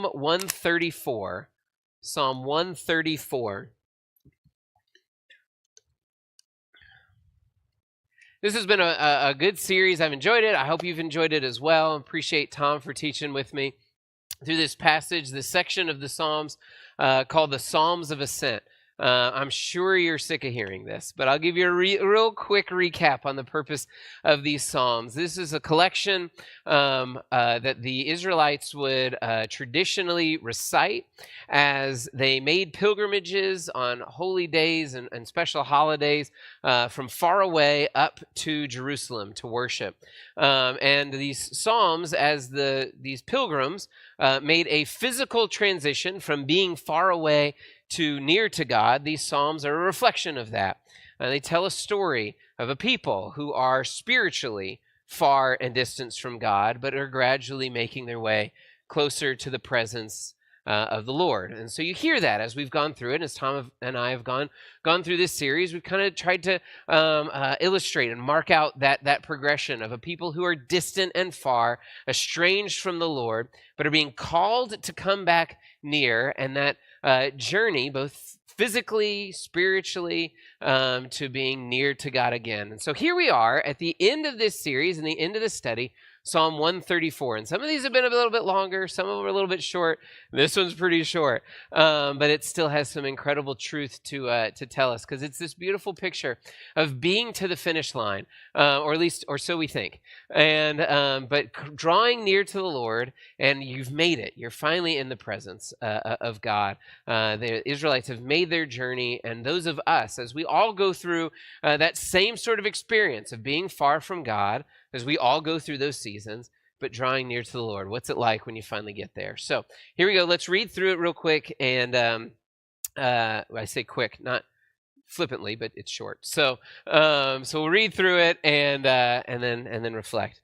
134. Psalm 134. This has been a good series. I've enjoyed it. I hope you've enjoyed it as well. Appreciate Tom for teaching with me through this passage, this section of the Psalms called the Psalms of Ascent. I'm sure you're sick of hearing this, but I'll give you a real quick recap on the purpose of these Psalms. This is a collection that the Israelites would traditionally recite as they made pilgrimages on holy days and special holidays from far away up to Jerusalem to worship. And these Psalms, as these pilgrims made a physical transition from being far away to near to God, these Psalms are a reflection of that. They tell a story of a people who are spiritually far and distant from God, but are gradually making their way closer to the presence of the Lord. And so you hear that as we've gone through it, as Tom and I have gone through this series, we've kind of tried to illustrate and mark out that progression of a people who are distant and far, estranged from the Lord, but are being called to come back near, and that journey, both physically, spiritually, to being near to God again. And so here we are at the end of this series and the end of the study, Psalm 134. And some of these have been a little bit longer, some of them are a little bit short. This one's pretty short, but it still has some incredible truth to tell us, because it's this beautiful picture of being to the finish line, or so we think. And but drawing near to the Lord, and you've made it. You're finally in the presence of God. The Israelites have made their journey, and those of us, as we all go through that same sort of experience of being far from God, as we all go through those seasons, but drawing near to the Lord. What's it like when you finally get there? So here we go. Let's read through it real quick. And I say quick, not flippantly, but it's short. So we'll read through it and then reflect.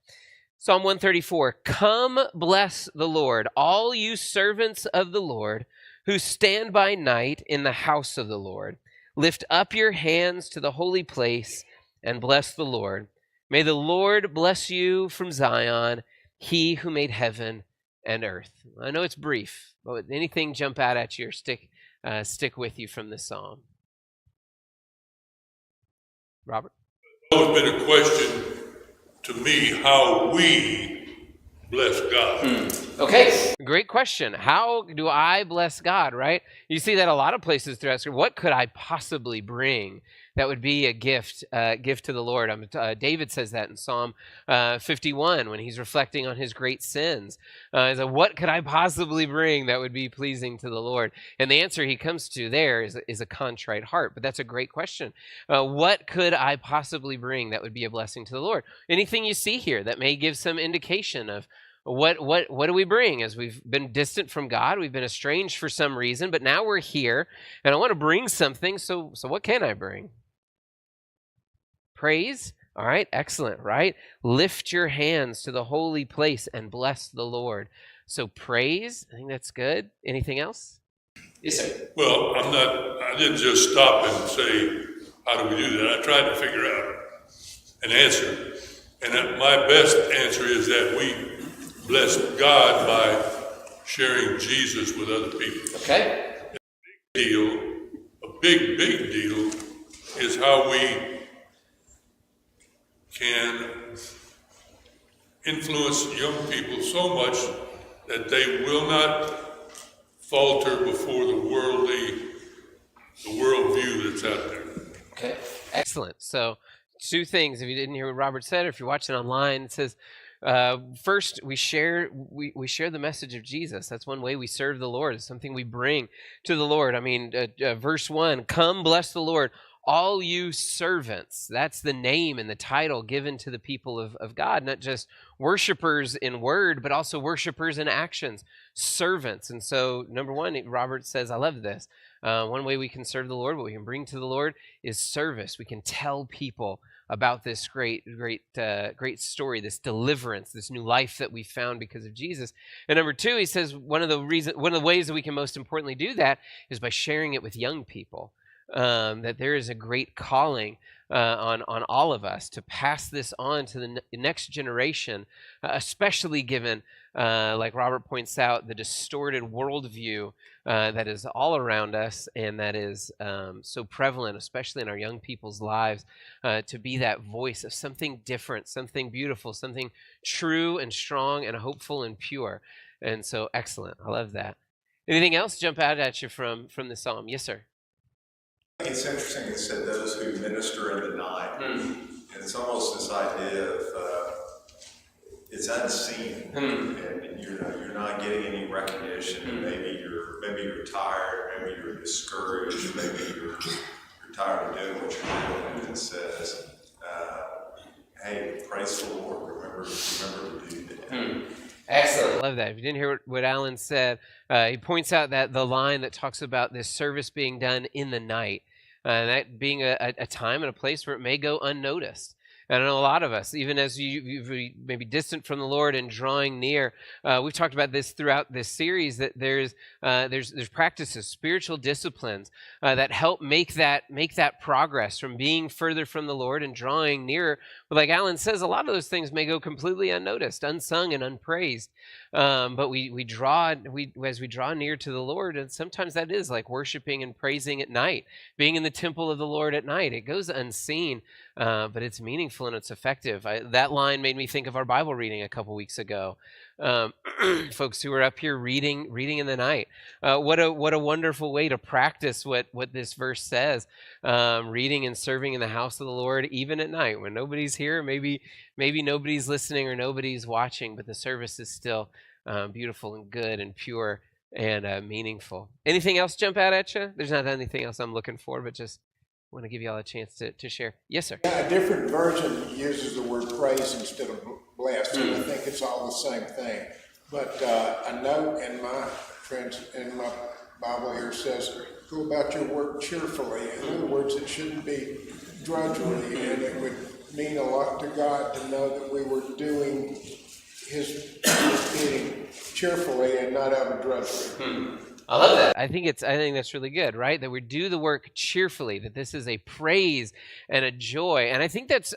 Psalm 134, come bless the Lord, all you servants of the Lord who stand by night in the house of the Lord. Lift up your hands to the holy place and bless the Lord. May the Lord bless you from Zion, he who made heaven and earth. I know it's brief, but anything jump out at you or stick with you from this psalm? Robert? It's always been a question to me how we bless God. Okay, great question. How do I bless God, right? You see that a lot of places throughout Scripture. What could I possibly bring that would be a gift to the Lord? David says that in Psalm 51 when he's reflecting on his great sins. He's like, what could I possibly bring that would be pleasing to the Lord? And the answer he comes to there is a contrite heart. But that's a great question. What could I possibly bring that would be a blessing to the Lord? Anything you see here that may give some indication of what do we bring? As we've been distant from God, we've been estranged for some reason, but now we're here, and I want to bring something. So what can I bring? Praise. All right, excellent, right? Lift your hands to the holy place and bless the Lord. So praise, I think that's good. Anything else? Yes, sir. Well, I didn't just stop and say, how do we do that? I tried to figure out an answer. And my best answer is that we bless God by sharing Jesus with other people. Okay. A big deal is how we can influence young people so much that they will not falter before the worldview that's out there. Okay, excellent. So 2 things. If you didn't hear what Robert said, or if you're watching online, it says, first, we share the message of Jesus. That's one way we serve the Lord. It's something we bring to the Lord. I mean, verse 1, come bless the Lord, all you servants. That's the name and the title given to the people of God, not just worshipers in word, but also worshipers in actions, servants. And so, number 1, Robert says, I love this. One way we can serve the Lord, what we can bring to the Lord, is service. We can tell people about this great story, this deliverance, this new life that we found because of Jesus. And number 2, he says one of the ways that we can most importantly do that is by sharing it with young people. That there is a great calling on all of us to pass this on to the next generation, especially given like Robert points out, the distorted worldview that is all around us and that is so prevalent, especially in our young people's lives, to be that voice of something different, something beautiful, something true and strong and hopeful and pure. And so excellent. I love that. Anything else jump out at you from the psalm? Yes, sir. It's interesting. It said those who minister in the night, and it's almost this idea of it's unseen, and you're not getting any recognition. Maybe you're tired, maybe you're discouraged, maybe you're tired of doing what you're doing. And it says, "Hey, praise the Lord. Remember to do that." Excellent. I love that. If you didn't hear what Alan said, he points out that the line that talks about this service being done in the night, that being a time and a place where it may go unnoticed. And I know a lot of us, even as you may be distant from the Lord and drawing near, we've talked about this throughout this series, that there's practices, spiritual disciplines that help make that progress from being further from the Lord and drawing nearer. But like Alan says, a lot of those things may go completely unnoticed, unsung, and unpraised. But as we draw near to the Lord, and sometimes that is like worshiping and praising at night, being in the temple of the Lord at night. It goes unseen, but it's meaningful and it's effective. That line made me think of our Bible reading a couple weeks ago. Folks who were up here reading in the night. What a wonderful way to practice what this verse says. Reading and serving in the house of the Lord, even at night when nobody's here, maybe nobody's listening or nobody's watching, but the service is still beautiful and good and pure and meaningful. Anything else jump out at you? There's not anything else I'm looking for, but just want to give you all a chance to share. Yes, sir. Yeah, a different version uses the word praise instead of bless, and I think it's all the same thing. But a note in my Bible here says, "Go about your work cheerfully." In other words, it shouldn't be drudgery, and it would mean a lot to God to know that we were doing His bidding cheerfully and not out of drudgery. I love that. I think that's really good, right? That we do the work cheerfully, that this is a praise and a joy. And I think that's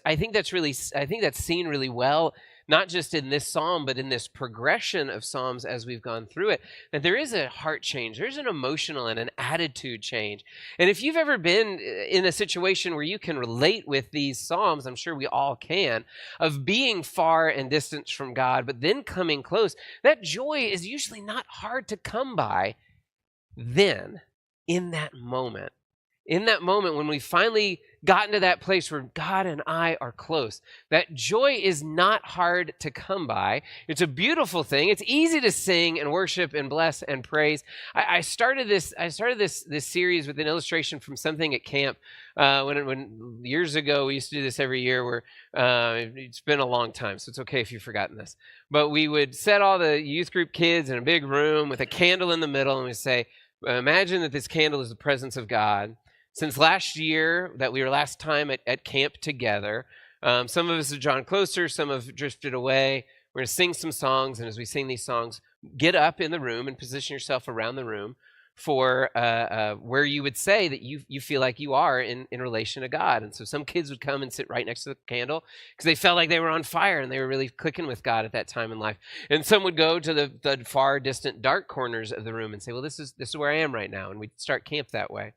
seen really well, not just in this psalm, but in this progression of psalms as we've gone through it, that there is a heart change. There's an emotional and an attitude change. And if you've ever been in a situation where you can relate with these psalms, I'm sure we all can, of being far and distant from God, but then coming close, that joy is usually not hard to come by then, in that moment when we finally gotten to that place where God and I are close, that joy is not hard to come by. It's a beautiful thing. It's easy to sing and worship and bless and praise. I started this series with an illustration from something at camp when years ago we used to do this every year. Where it's been a long time, so it's okay if you've forgotten this. But we would set all the youth group kids in a big room with a candle in the middle, and we say, imagine that this candle is the presence of God. Since last year, that we were last time at camp together, some of us have drawn closer, some have drifted away. We're going to sing some songs, and as we sing these songs, get up in the room and position yourself around the room for where you would say that you feel like you are in relation to God. And so some kids would come and sit right next to the candle because they felt like they were on fire and they were really clicking with God at that time in life. And some would go to the far distant dark corners of the room and say, well, this is where I am right now. And we'd start camp that way.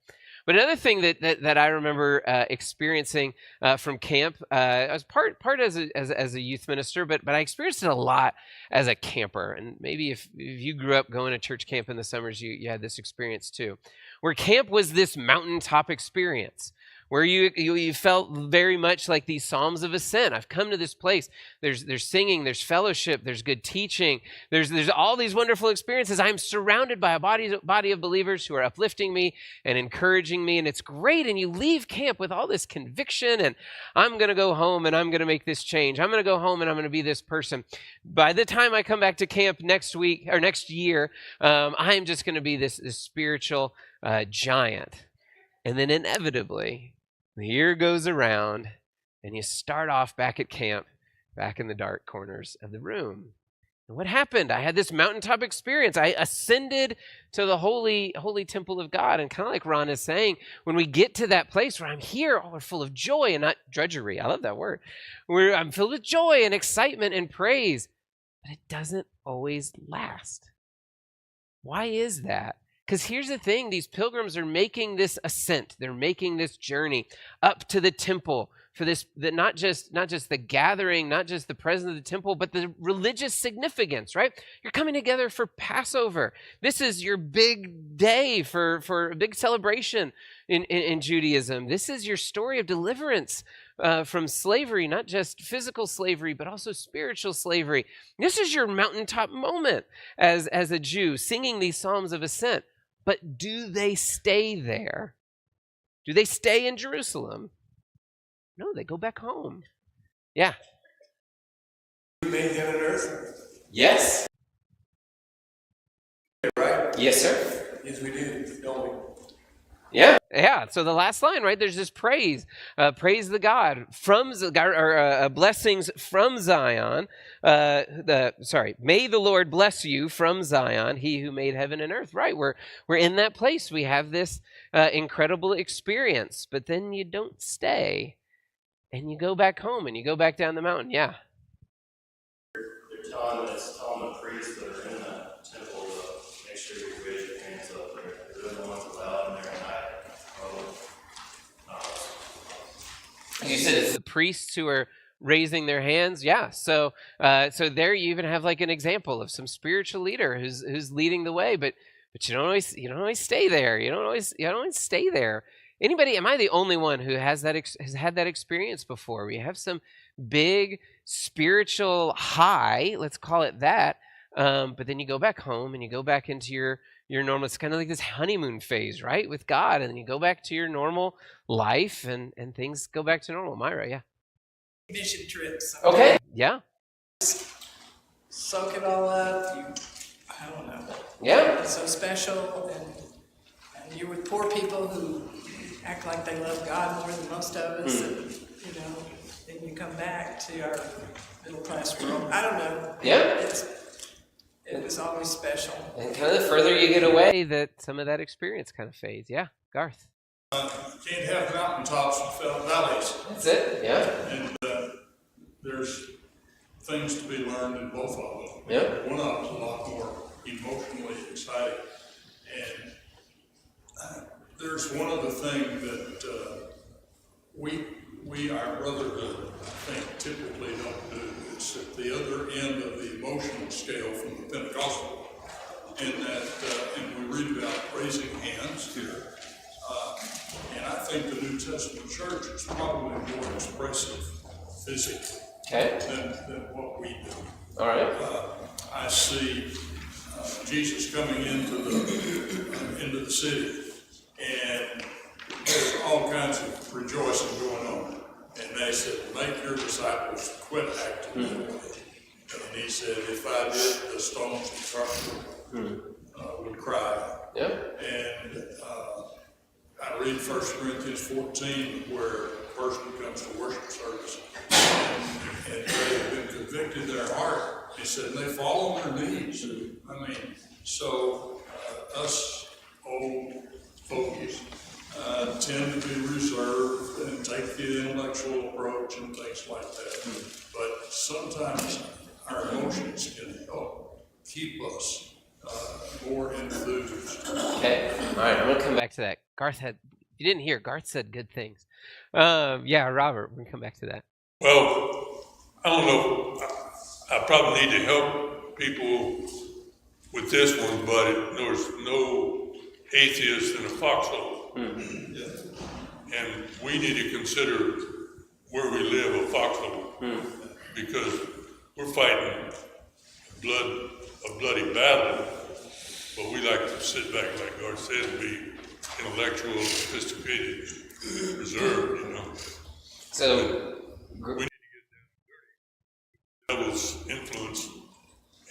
But another thing that I remember experiencing from camp, I was part as a youth minister, but I experienced it a lot as a camper. And maybe if you grew up going to church camp in the summers, you had this experience too, where camp was this mountaintop experience, where you felt very much like these Psalms of Ascent. I've come to this place. There's singing, there's fellowship, there's good teaching, there's all these wonderful experiences. I'm surrounded by a body of believers who are uplifting me and encouraging me, and it's great. And you leave camp with all this conviction, and I'm going to go home and I'm going to make this change. I'm going to go home and I'm going to be this person. By the time I come back to camp next week or next year, I'm just going to be this spiritual giant. And then inevitably, the year goes around, and you start off back at camp, back in the dark corners of the room. And what happened? I had this mountaintop experience. I ascended to the holy temple of God. And kind of like Ron is saying, when we get to that place where I'm here, we're full of joy and not drudgery. I love that word. I'm filled with joy and excitement and praise. but it doesn't always last. Why is that? Because here's the thing, these pilgrims are making this ascent. They're making this journey up to the temple for this, not just the gathering, not just the presence of the temple, but the religious significance, right? You're coming together for Passover. This is your big day for a big celebration in Judaism. This is your story of deliverance from slavery, not just physical slavery, but also spiritual slavery. This is your mountaintop moment as a Jew, singing these Psalms of Ascent. But do they stay there? Do they stay in Jerusalem? No, they go back home. Yeah. We made heaven and earth. Yes. Right? Yes, sir. Yes, we do, don't we? Yeah. So the last line, right? There's this praise, praise the God from blessings from Zion. May the Lord bless you from Zion, He who made heaven and earth. Right? We're in that place. We have this incredible experience, but then you don't stay, and you go back home, and you go back down the mountain. Yeah. They're telling the priests that are in the temple to make sure you raise your hands up there. They're the ones allowed in there at night. You said it's the priests who are raising their hands. Yeah. So there you even have like an example of some spiritual leader who's leading the way, but you don't always stay there. You don't always stay there. Anybody? Am I the only one who has had that experience before? We have some big spiritual high, let's call it that, but then you go back home and you go back into your normal. It's kind of like this honeymoon phase, right, with God, and then you go back to your normal life, and things go back to normal. Myra, yeah. Mission trips. Okay. Yeah. Soak it all up. I don't know. Yeah. It's so special, and you're with poor people who act like they love God more than most of us, and then you come back to our middle class world. I don't know. Yeah. It was always special. And kind of the further you get away, that some of that experience kind of fades. Yeah, Garth. You can't have mountaintops without valleys. That's it. Yeah. And there's things to be learned in both of them. Yeah. One of them's a lot more emotionally exciting. And there's one other thing that our brotherhood, I think, typically don't do. It's at the other end of the emotional scale from the Pentecostal. And and we read about raising hands here. And I think the New Testament church is probably more expressive physically than what we do. All right. I see Jesus coming into the city, and there's all kinds of rejoicing going on. And they said, "Make your disciples quit acting that way." And he said, "If I did, the stones would cry." Yeah. And I read 1 Corinthians 14, where a person comes to worship service and they have been convicted in their heart. He said, they fall on their knees. I mean, so us old fogies tend to be reserved and take the intellectual approach and things like that. But sometimes our emotions can help keep us more enthused. Okay. All right. I'm gonna come back to that. Garth you didn't hear. Garth said good things. Yeah, Robert. We're gonna come back to that. Well, I don't know. I probably need to help people with this one, but there's no atheist in a foxhole. And we need to consider where we live a foxhole because we're fighting a bloody battle, but we like to sit back, like Garth said, and be intellectual, sophisticated, reserved, So we need to get down dirty. Devil's influence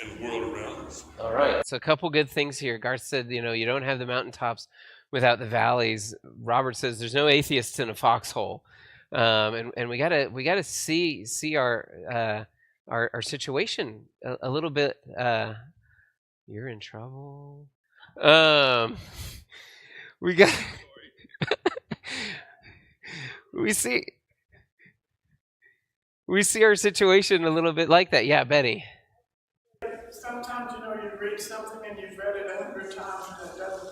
in the world around us. all right. So a couple good things here. Garth said, you don't have the mountaintops without the valleys. Robert says there's no atheists in a foxhole, and we gotta see our situation a little bit. You're in trouble. We got we see our situation a little bit like that. Yeah, Betty. confident.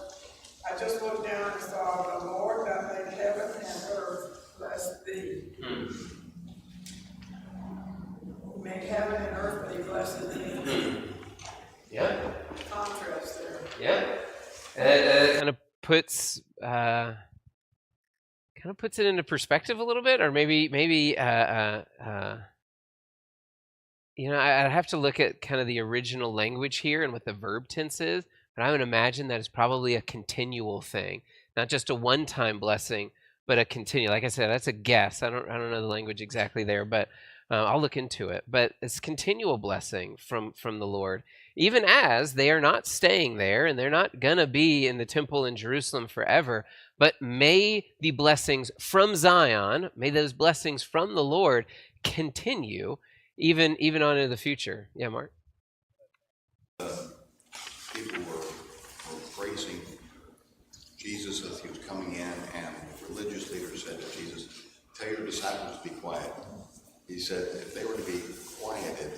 I just looked down and saw, the Lord that made heaven and earth bless thee. He made heaven and earth, but he blessed thee. Yeah. Contrast there. Yeah. And kind of puts it into perspective a little bit, or maybe I'd have to look at kind of the original language here and what the verb tense is, but I would imagine that it's probably a continual thing, not just a one-time blessing, but a continual. Like I said, that's a guess. I don't know the language exactly there, but I'll look into it. But it's continual blessing from the Lord, even as they are not staying there and they're not gonna be in the temple in Jerusalem forever. But may the blessings from Zion, may those blessings from the Lord continue even on into the future. Yeah, Mark. People were praising Jesus as he was coming in, and the religious leaders said to Jesus, "Tell your disciples to be quiet." He said, if they were to be quieted,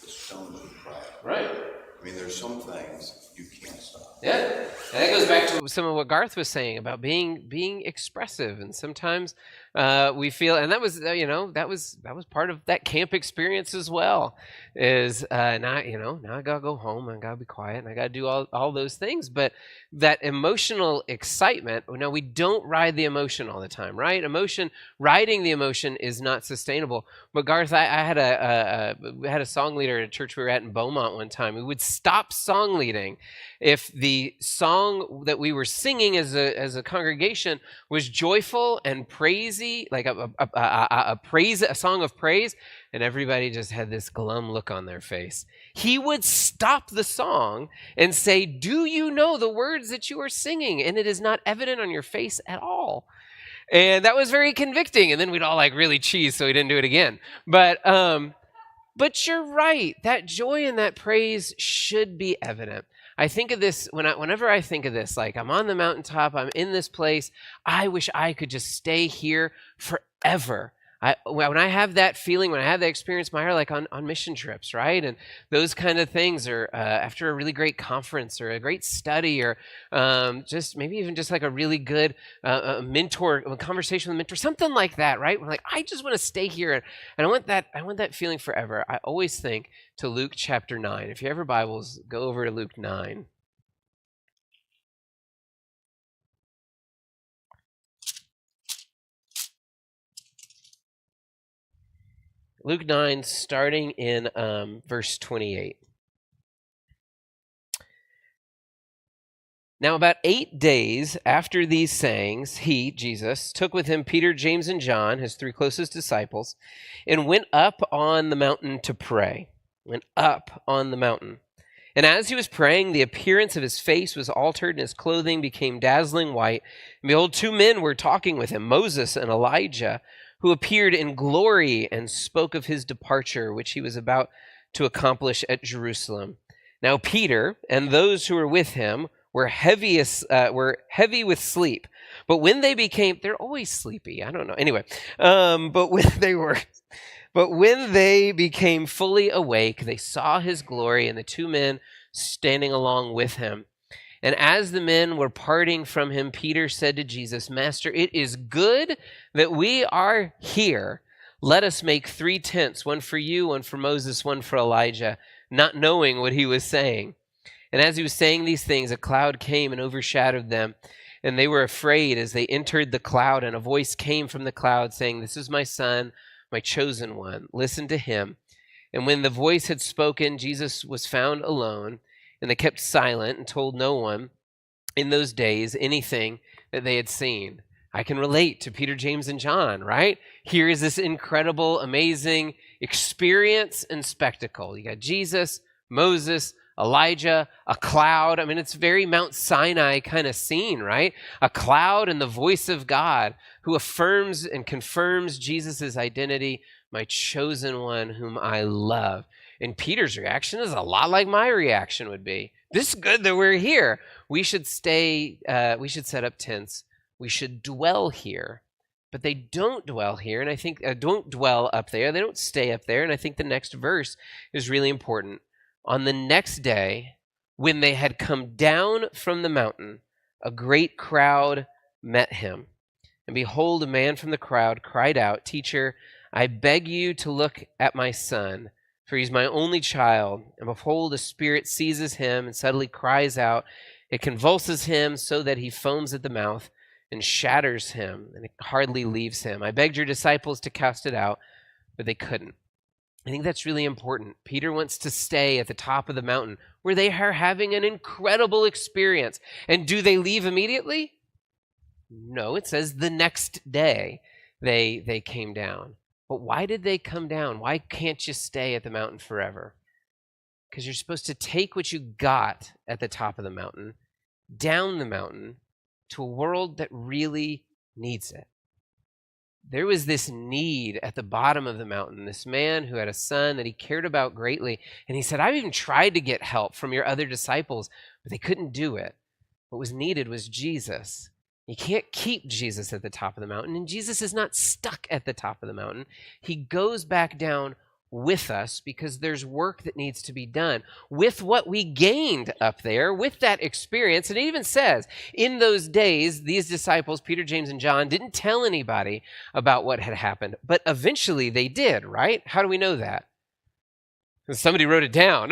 the stones would cry. Right. I mean, there's some things you can't stop. Yeah, and that goes back to some of what Garth was saying about being expressive, and sometimes we feel, and that was that was part of that camp experience as well. Is now I gotta go home and I gotta be quiet and I gotta do all those things, but that emotional excitement. Now we don't ride the emotion all the time, right? Riding the emotion is not sustainable. But Garth, I had a song leader at a church we were at in Beaumont one time. We would stop song leading if the song that we were singing as a congregation was joyful and praisey, like a song of praise, and everybody just had this glum look on their face. He would stop the song and say, "Do you know the words that you are singing? And it is not evident on your face at all." And that was very convicting. And then we'd all like really cheese, so we didn't do it again. But you're right. That joy and that praise should be evident. I think of this whenever I think of this, like I'm on the mountaintop, I'm in this place. I wish I could just stay here forever. When I have that feeling, when I have that experience, Meyer, like on mission trips, right? And those kind of things, or after a really great conference or a great study, or just maybe even just like a really good mentor, a conversation with a mentor, something like that, right? We're like, I just want to stay here, and I want that feeling forever. I always think to Luke chapter 9. If you have your Bibles, go over to Luke 9. Luke 9, starting in verse 28. Now about 8 days after these sayings, he, Jesus, took with him Peter, James, and John, his three closest disciples, and went up on the mountain to pray. Went up on the mountain. And as he was praying, the appearance of his face was altered, and his clothing became dazzling white. And behold, two men were talking with him, Moses and Elijah, who appeared in glory and spoke of his departure, which he was about to accomplish at Jerusalem. Now Peter and those who were with him were heavy with sleep. But when they became, they're always sleepy. I don't know. Anyway, but when they became fully awake, they saw his glory and the two men standing along with him. And as the men were parting from him, Peter said to Jesus, "Master, it is good that we are here. Let us make 3 tents, one for you, one for Moses, one for Elijah," not knowing what he was saying. And as he was saying these things, a cloud came and overshadowed them, and they were afraid as they entered the cloud. And a voice came from the cloud saying, "This is my son, my chosen one. Listen to him." And when the voice had spoken, Jesus was found alone. And they kept silent and told no one in those days anything that they had seen. I can relate to Peter, James, and John, right? Here is this incredible, amazing experience and spectacle. You got Jesus, Moses, Elijah, a cloud. I mean, it's very Mount Sinai kind of scene, right? A cloud and the voice of God who affirms and confirms Jesus' identity, my chosen one whom I love. And Peter's reaction is a lot like my reaction would be. This is good that we're here. We should stay, we should set up tents. We should dwell here. But they don't dwell here, and I think don't dwell up there. They don't stay up there, and I think the next verse is really important. On the next day, When they had come down from the mountain, a great crowd met him. And behold, a man from the crowd cried out, "Teacher, I beg you to look at my son, for he's my only child. And behold, a spirit seizes him and suddenly cries out. It convulses him so that he foams at the mouth and shatters him, and it hardly leaves him. I begged your disciples to cast it out, but they couldn't." I think that's really important. Peter wants to stay at the top of the mountain where they are having an incredible experience. And do they leave immediately? No, it says the next day they came down. But why did they come down? Why can't you stay at the mountain forever? Because you're supposed to take what you got at the top of the mountain, down the mountain, to a world that really needs it. There was this need at the bottom of the mountain, this man who had a son that he cared about greatly. And he said, "I've even tried to get help from your other disciples, but they couldn't do it. What was needed was Jesus." You can't keep Jesus at the top of the mountain, and Jesus is not stuck at the top of the mountain. He goes back down with us because there's work that needs to be done with what we gained up there, with that experience. And it even says, in those days, these disciples, Peter, James, and John, didn't tell anybody about what had happened, but eventually they did, right? How do we know that? Because somebody wrote it down.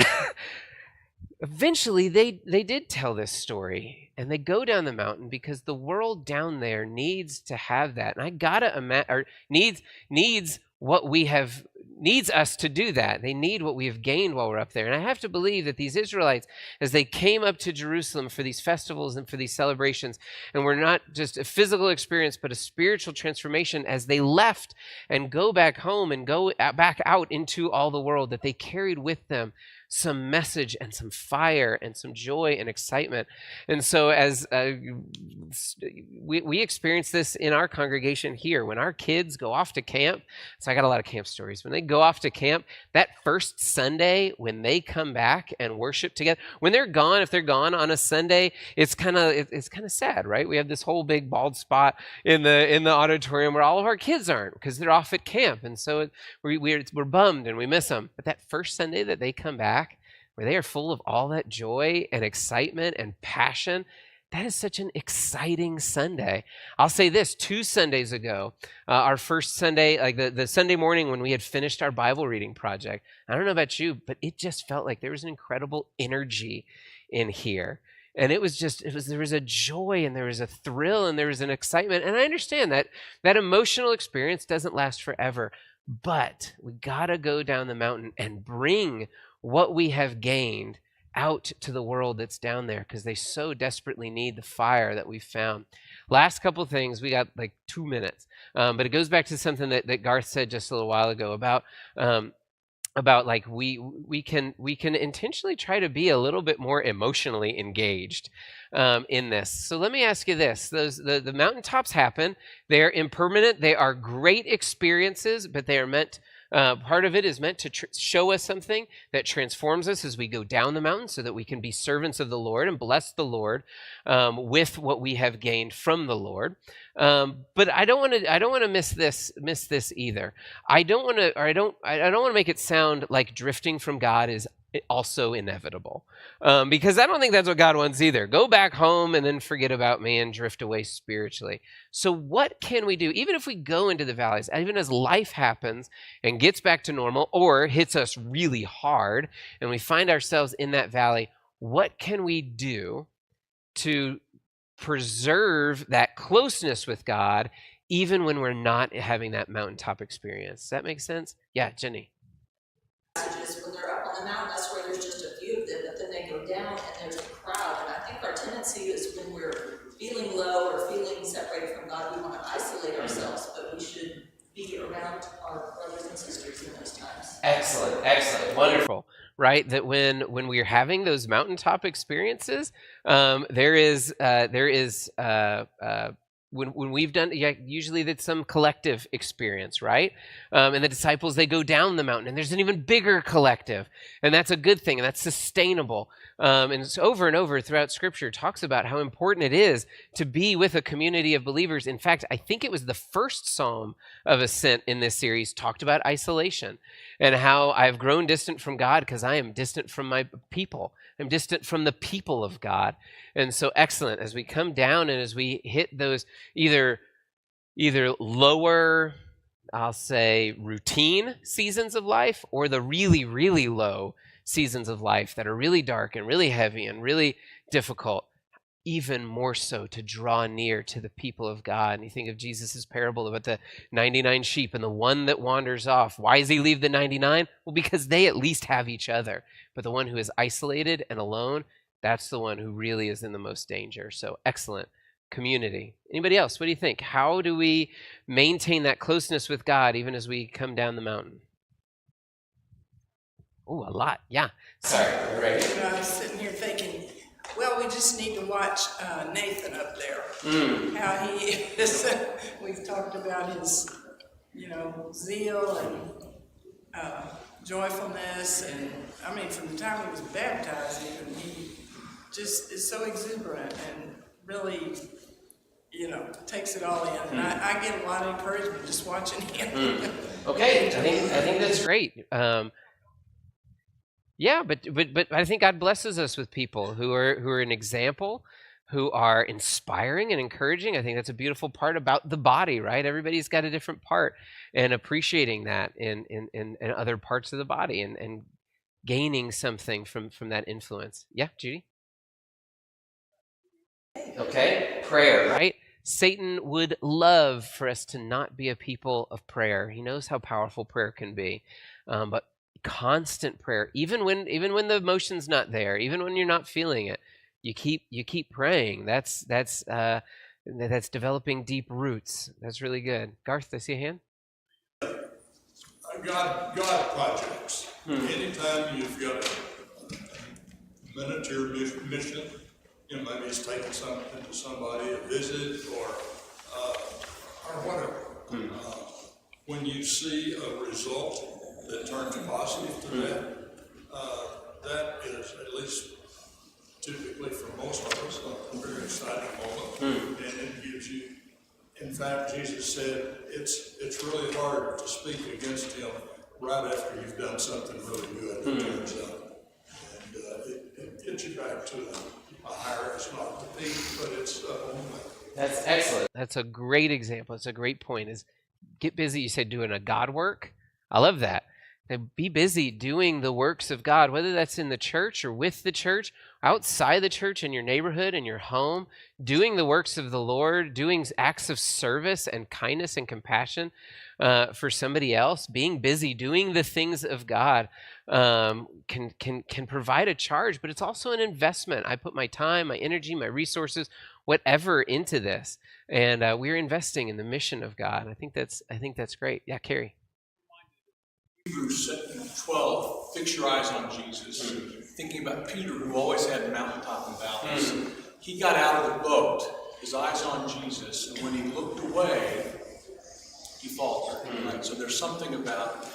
Eventually, they did tell this story, and they go down the mountain because the world down there needs to have that. And I gotta imagine, or needs what we have, needs us to do that. They need what we have gained while we're up there. And I have to believe that these Israelites, as they came up to Jerusalem for these festivals and for these celebrations, and were not just a physical experience, but a spiritual transformation as they left and go back home and go back out into all the world, that they carried with them some message and some fire and some joy and excitement. And so as we experience this in our congregation here, when our kids go off to camp, so I got a lot of camp stories. When they go off to camp, that first Sunday, when they come back and worship together, when they're gone, if they're gone on a Sunday, it's kind of sad, right? We have this whole big bald spot in the auditorium where all of our kids aren't because they're off at camp. And so we're bummed and we miss them. But that first Sunday that they come back, where they are full of all that joy and excitement and passion, that is such an exciting Sunday. I'll say this, 2 Sundays ago, our first Sunday, like the Sunday morning when we had finished our Bible reading project, I don't know about you, but it just felt like there was an incredible energy in here. And there was a joy and there was a thrill and there was an excitement. And I understand that emotional experience doesn't last forever, but we gotta go down the mountain and bring what we have gained out to the world that's down there, because they so desperately need the fire that we've found. Last couple of things, we got like 2 minutes, but it goes back to something that Garth said just a little while ago about like we can intentionally try to be a little bit more emotionally engaged in this. So let me ask you this: the mountaintops happen. They are impermanent. They are great experiences, but they are meant. Part of it is meant to show us something that transforms us as we go down the mountain, so that we can be servants of the Lord and bless the Lord with what we have gained from the Lord. But I don't want to miss this either. I don't want to make it sound like drifting from God is also inevitable, because I don't think that's what God wants either. Go back home and then forget about me and drift away spiritually. So what can we do? Even if we go into the valleys, even as life happens and gets back to normal or hits us really hard and we find ourselves in that valley, what can we do to preserve that closeness with God even when we're not having that mountaintop experience? Does that make sense? Yeah, Jenny. When they're up on the mountain, that's where there's just a few of them, but then they go down and there's a crowd. And I think our tendency is when we're feeling low or feeling separated from God, we want to isolate ourselves, but we should be around our brothers and sisters in those times. Excellent, wonderful. Right, that when we're having those mountaintop experiences, there is when we've done, usually that's some collective experience, right? And the disciples, they go down the mountain and there's an even bigger collective, and that's a good thing and that's sustainable. And it's over and over throughout Scripture talks about how important it is to be with a community of believers. In fact, I think it was the first Psalm of Ascent in this series talked about isolation and how I've grown distant from God because I am distant from my people. I'm distant from the people of God. And so excellent as we come down and as we hit those either lower, I'll say, routine seasons of life or the really, really low seasons of life that are really dark and really heavy and really difficult, even more so to draw near to the people of God. And you think of Jesus' parable about the 99 sheep and the one that wanders off. Why does he leave the 99? Well, because they at least have each other. But the one who is isolated and alone, that's the one who really is in the most danger. So excellent community. Anybody else? What do you think? How do we maintain that closeness with God even as we come down the mountain? Oh, a lot. Yeah. Sorry. Right. I was sitting here thinking, well, we just need to watch Nathan up there. How he is. We've talked about his, zeal and joyfulness, and I mean, from the time he was baptized, even he just is so exuberant and really, takes it all in. And I get a lot of encouragement just watching him. Okay, I think that's great. Yeah, but I think God blesses us with people who are an example, who are inspiring and encouraging. I think that's a beautiful part about the body, right? Everybody's got a different part, and appreciating that in other parts of the body and gaining something from that influence. Yeah, Judy? Okay, prayer, right? Satan would love for us to not be a people of prayer. He knows how powerful prayer can be, but constant prayer, even when the emotion's not there, even when you're not feeling it, you keep praying. That's developing deep roots. That's really good. Garth, I see a hand. God projects. Anytime you've got a minute to your mission, maybe it's taking something to somebody, a visit or whatever. When you see a result that turns positive to that is, at least typically for most of us, a very exciting moment. And it gives you, in fact, Jesus said it's really hard to speak against him right after you've done something really good, it turns out. And it gets you back to a higher, it's not the peak, but it's a moment. That's excellent. That's a great example. It's a great point. Is get busy, you said, doing a God work. I love that. Be busy doing the works of God, whether that's in the church or with the church, outside the church, in your neighborhood, in your home, doing the works of the Lord, doing acts of service and kindness and compassion for somebody else. Being busy doing the things of God can provide a charge, but it's also an investment. I put my time, my energy, my resources, whatever into this, and we're investing in the mission of God. I think that's great. Yeah, Carrie. Hebrews 12, fix your eyes on Jesus. Thinking about Peter, who always had mountaintop and valleys. He got out of the boat, his eyes on Jesus, and when he looked away, he faltered. Right? So there's something about,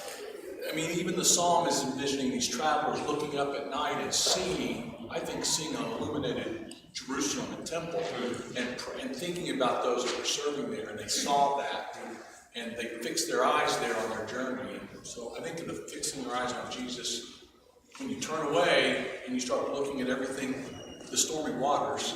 even the psalm is envisioning these travelers looking up at night and seeing an illuminated Jerusalem and temple, and thinking about those that were serving there, and they saw that. And they fixed their eyes there on their journey. So I think of the fixing their eyes on Jesus, when you turn away and you start looking at everything, the stormy waters,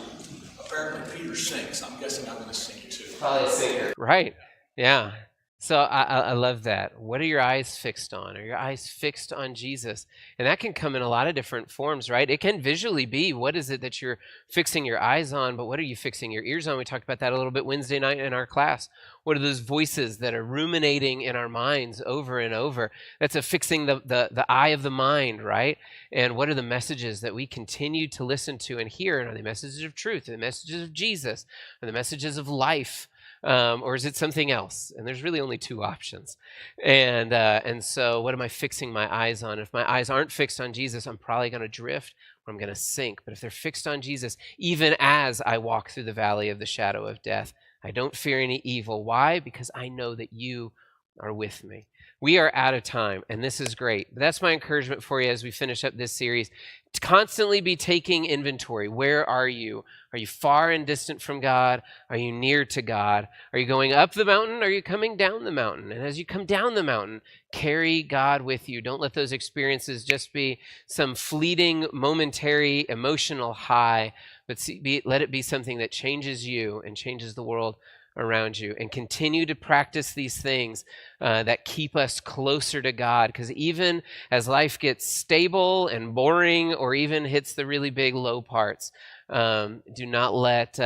apparently Peter sinks. I'm guessing I'm going to sink too. Probably a sinker. Right. Yeah. So I love that. What are your eyes fixed on? Are your eyes fixed on Jesus? And that can come in a lot of different forms, right? It can visually be, what is it that you're fixing your eyes on, but what are you fixing your ears on? We talked about that a little bit Wednesday night in our class. What are those voices that are ruminating in our minds over and over? That's a fixing the eye of the mind, right? And what are the messages that we continue to listen to and hear? And are they messages of truth? Are they messages of Jesus? Are they messages of life? Or is it something else? And there's really only two options. And so what am I fixing my eyes on? If my eyes aren't fixed on Jesus, I'm probably going to drift or I'm going to sink. But if they're fixed on Jesus, even as I walk through the valley of the shadow of death, I don't fear any evil. Why? Because I know that you are with me. We are out of time, and this is great. But that's my encouragement for you as we finish up this series. To constantly be taking inventory. Where are you? Are you far and distant from God? Are you near to God? Are you going up the mountain? Are you coming down the mountain? And as you come down the mountain, carry God with you. Don't let those experiences just be some fleeting, momentary, emotional high, but let it be something that changes you and changes the world around you. And continue to practice these things that keep us closer to God, because even as life gets stable and boring, or even hits the really big low parts, do not let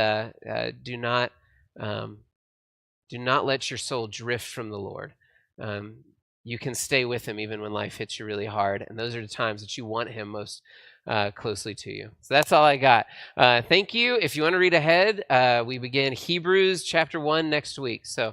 your soul drift from the Lord. You can stay with him even when life hits you really hard, and those are the times that you want him most closely to you. So that's all I got. Thank you. If you want to read ahead, we begin Hebrews chapter 1 next week. So